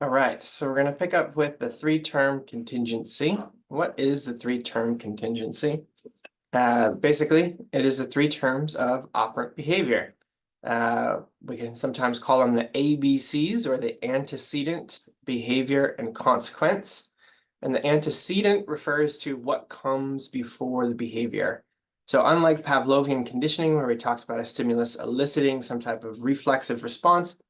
All right, so we're going to pick up with the three-term contingency. What is the three-term contingency? Basically, it is the three terms of operant behavior. We can sometimes call them the ABCs, or the antecedent, behavior, and consequence. And the antecedent refers to what comes before the behavior. So unlike Pavlovian conditioning, where we talked about a stimulus eliciting some type of reflexive response,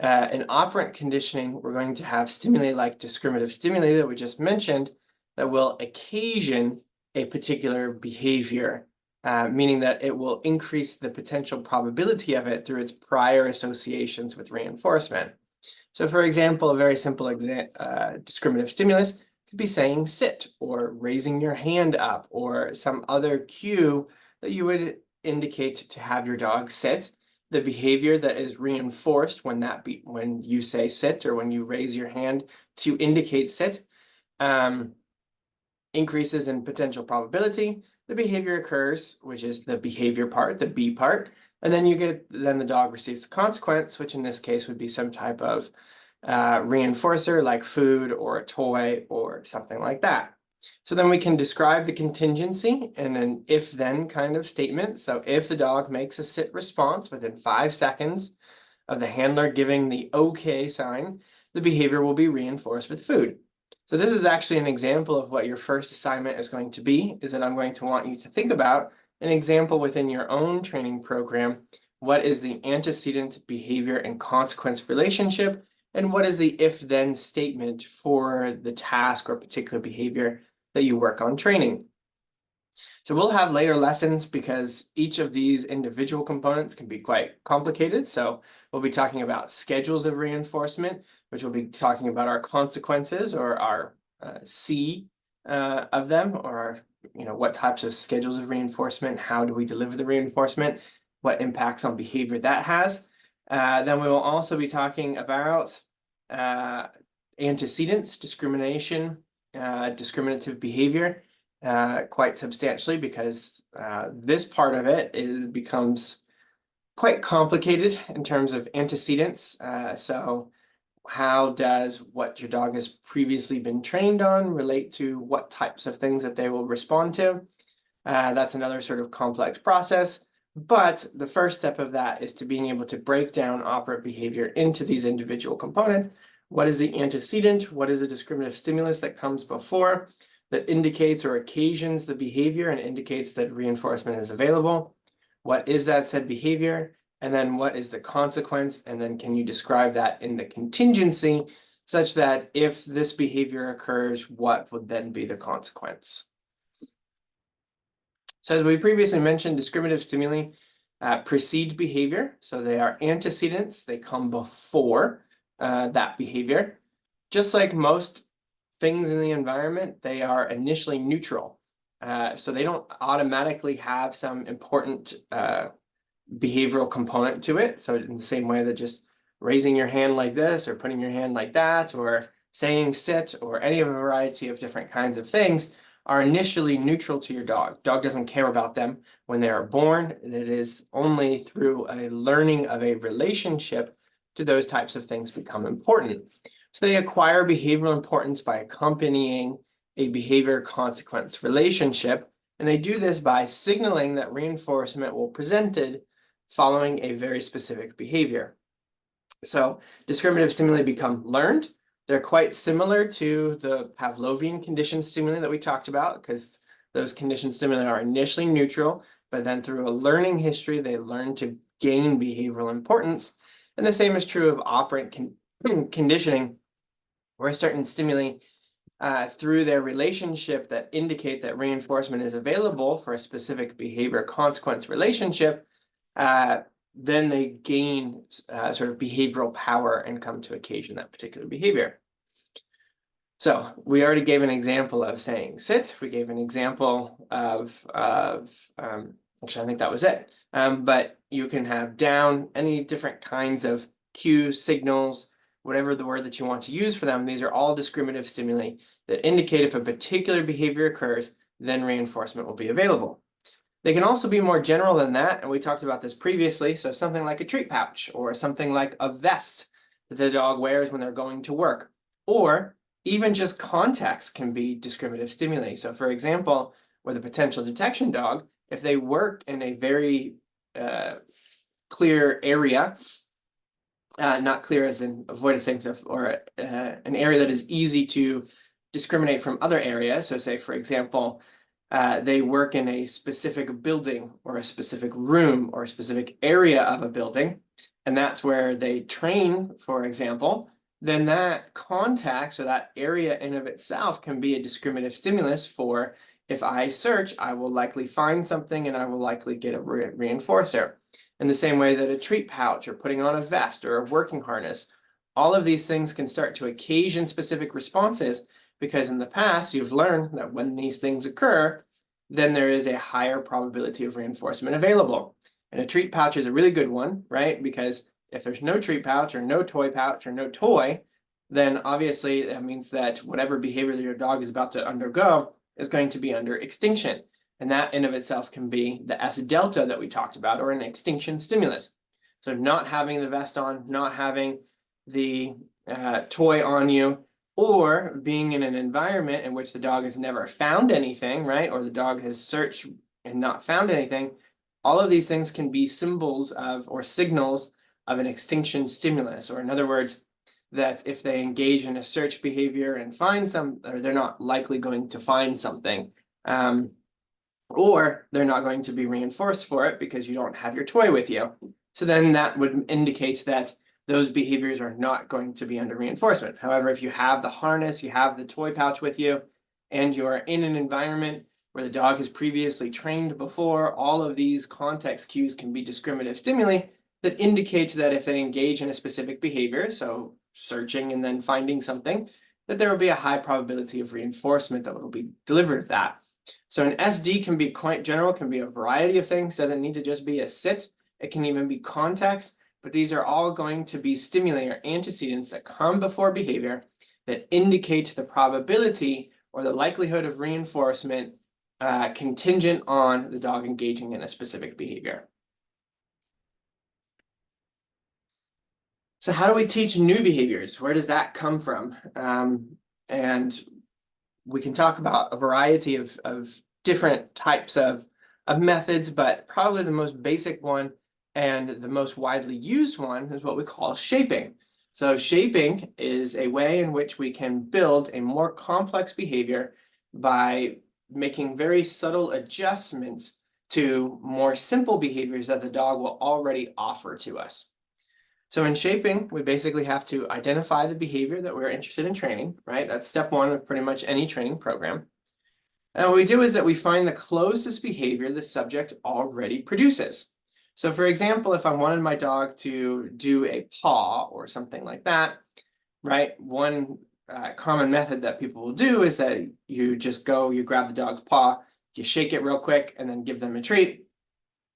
in operant conditioning, we're going to have stimuli like discriminative stimuli that we just mentioned that will occasion a particular behavior, meaning that it will increase the potential probability of it through its prior associations with reinforcement. So for example, a very simple discriminative stimulus could be saying sit, or raising your hand up, or some other cue that you would indicate to have your dog sit. The behavior that is reinforced when you say sit, or when you raise your hand to indicate sit, increases in potential probability. The behavior occurs, which is the behavior part, the B part, and then the dog receives the consequence, which in this case would be some type of reinforcer like food or a toy or something like that. So then we can describe the contingency in an if-then kind of statement. So if the dog makes a sit response within 5 seconds of the handler giving the OK sign, the behavior will be reinforced with food. So this is actually an example of what your first assignment is going to be, is that I'm going to want you to think about an example within your own training program. What is the antecedent, behavior, and consequence relationship? And what is the if-then statement for the task or particular behavior that you work on training? So we'll have later lessons because each of these individual components can be quite complicated. So we'll be talking about schedules of reinforcement, which will be talking about our consequences, or our C of them, or what types of schedules of reinforcement, how do we deliver the reinforcement, what impacts on behavior that has. Then we will also be talking about antecedents, discrimination, discriminative behavior, quite substantially, because this part of it becomes quite complicated in terms of antecedents. So how does what your dog has previously been trained on relate to what types of things that they will respond to? That's another sort of complex process. But the first step of that is to being able to break down operant behavior into these individual components. What is the antecedent? What is the discriminative stimulus that comes before, that indicates or occasions the behavior and indicates that reinforcement is available? What is that said behavior? And then what is the consequence? And then can you describe that in the contingency such that if this behavior occurs, what would then be the consequence? So as we previously mentioned, discriminative stimuli precede behavior. So they are antecedents. They come before that behavior. Just like most things in the environment, they are initially neutral. So they don't automatically have some important behavioral component to it. So in the same way that just raising your hand like this, or putting your hand like that, or saying sit, or any of a variety of different kinds of things are initially neutral to your dog. Dog doesn't care about them when they are born. It is only through a learning of a relationship do those types of things become important. So they acquire behavioral importance by accompanying a behavior consequence relationship. And they do this by signaling that reinforcement will be presented following a very specific behavior. So discriminative stimuli become learned. They're quite similar to the Pavlovian conditioned stimuli that we talked about, because those conditioned stimuli are initially neutral, but then through a learning history, they learn to gain behavioral importance. And the same is true of operant conditioning, where certain stimuli, through their relationship that indicate that reinforcement is available for a specific behavior consequence relationship, then they gain sort of behavioral power and come to occasion that particular behavior. So we already gave an example of saying sit. We gave an example of actually, I think that was it. But you can have down, any different kinds of cues, signals, whatever the word that you want to use for them. These are all discriminative stimuli that indicate if a particular behavior occurs, then reinforcement will be available. They can also be more general than that, and we talked about this previously. So something like a treat pouch, or something like a vest, that the dog wears when they're going to work, or even just context can be discriminative stimuli. So for example, with a potential detection dog, if they work in a very clear area, not clear as in avoid things of, or an area that is easy to discriminate from other areas. So say, for example, they work in a specific building or a specific room or a specific area of a building, and that's where they train, for example, then that context or that area in of itself can be a discriminative stimulus for, if I search, I will likely find something and I will likely get a reinforcer. In the same way that a treat pouch or putting on a vest or a working harness, all of these things can start to occasion specific responses, because in the past you've learned that when these things occur, then there is a higher probability of reinforcement available. And a treat pouch is a really good one, right? Because if there's no treat pouch or no toy, then obviously that means that whatever behavior that your dog is about to undergo is going to be under extinction. And that in of itself can be the S delta that we talked about, or an extinction stimulus. So not having the vest on, not having the toy on you, or being in an environment in which the dog has never found anything, right? Or the dog has searched and not found anything. All of these things can be symbols of, or signals of, an extinction stimulus, or in other words, that if they engage in a search behavior and find some, or they're not likely going to find something, or they're not going to be reinforced for it because you don't have your toy with you. So then that would indicate that those behaviors are not going to be under reinforcement. However, if you have the harness, you have the toy pouch with you, and you're in an environment where the dog has previously trained before, all of these context cues can be discriminative stimuli that indicate that if they engage in a specific behavior, so searching and then finding something, that there will be a high probability of reinforcement that will be delivered of that. So an SD can be quite general, can be a variety of things, doesn't need to just be a sit, it can even be context, but these are all going to be stimuli or antecedents that come before behavior that indicate the probability or the likelihood of reinforcement contingent on the dog engaging in a specific behavior. So how do we teach new behaviors? Where does that come from? And we can talk about a variety of different types of methods, but probably the most basic one and the most widely used one is what we call shaping. So shaping is a way in which we can build a more complex behavior by making very subtle adjustments to more simple behaviors that the dog will already offer to us. So in shaping, we basically have to identify the behavior that we're interested in training, right? That's step one of pretty much any training program. And what we do is that we find the closest behavior the subject already produces. So for example, if I wanted my dog to do a paw or something like that, right? One common method that people will do is that you just go, you grab the dog's paw, you shake it real quick, and then give them a treat.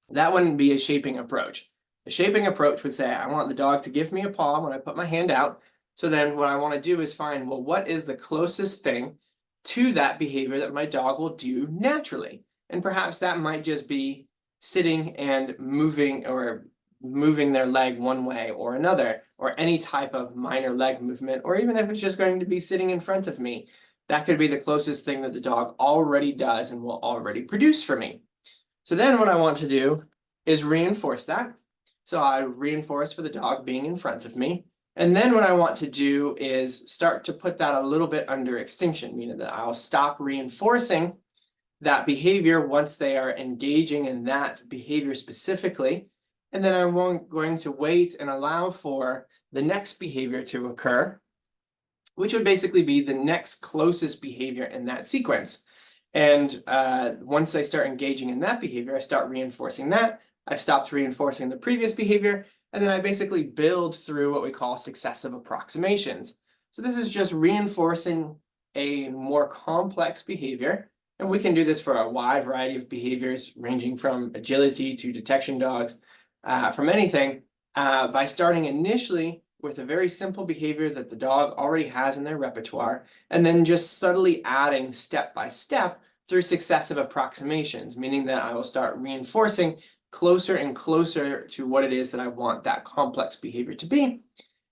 That wouldn't be a shaping approach. The shaping approach would say, I want the dog to give me a paw when I put my hand out. So then what I want to do is find, well, what is the closest thing to that behavior that my dog will do naturally? And perhaps that might just be sitting and moving, or moving their leg one way or another, or any type of minor leg movement, or even if it's just going to be sitting in front of me, that could be the closest thing that the dog already does and will already produce for me. So then what I want to do is reinforce that. So I reinforce for the dog being in front of me. And then what I want to do is start to put that a little bit under extinction, meaning that I'll stop reinforcing that behavior once they are engaging in that behavior specifically. And then I'm going to wait and allow for the next behavior to occur, which would basically be the next closest behavior in that sequence. And once they start engaging in that behavior, I start reinforcing that. I've stopped reinforcing the previous behavior, and then I basically build through what we call successive approximations. So this is just reinforcing a more complex behavior, and we can do this for a wide variety of behaviors, ranging from agility to detection dogs, from anything, by starting initially with a very simple behavior that the dog already has in their repertoire, and then just subtly adding step by step through successive approximations, meaning that I will start reinforcing closer and closer to what it is that I want that complex behavior to be.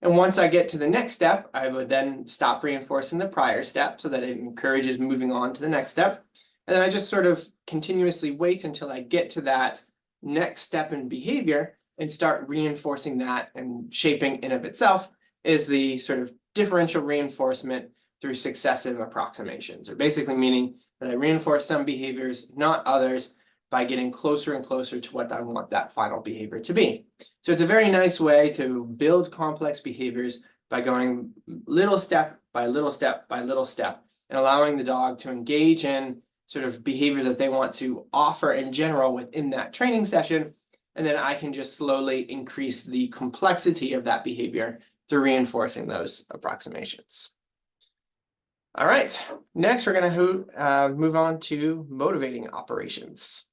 And once I get to the next step, I would then stop reinforcing the prior step so that it encourages moving on to the next step. And then I just sort of continuously wait until I get to that next step in behavior and start reinforcing that, and shaping in of itself is the sort of differential reinforcement through successive approximations, or basically meaning that I reinforce some behaviors, not others, by getting closer and closer to what I want that final behavior to be. So it's a very nice way to build complex behaviors by going little step by little step by little step, and allowing the dog to engage in sort of behavior that they want to offer in general within that training session. And then I can just slowly increase the complexity of that behavior through reinforcing those approximations. All right, next we're going to move on to motivating operations.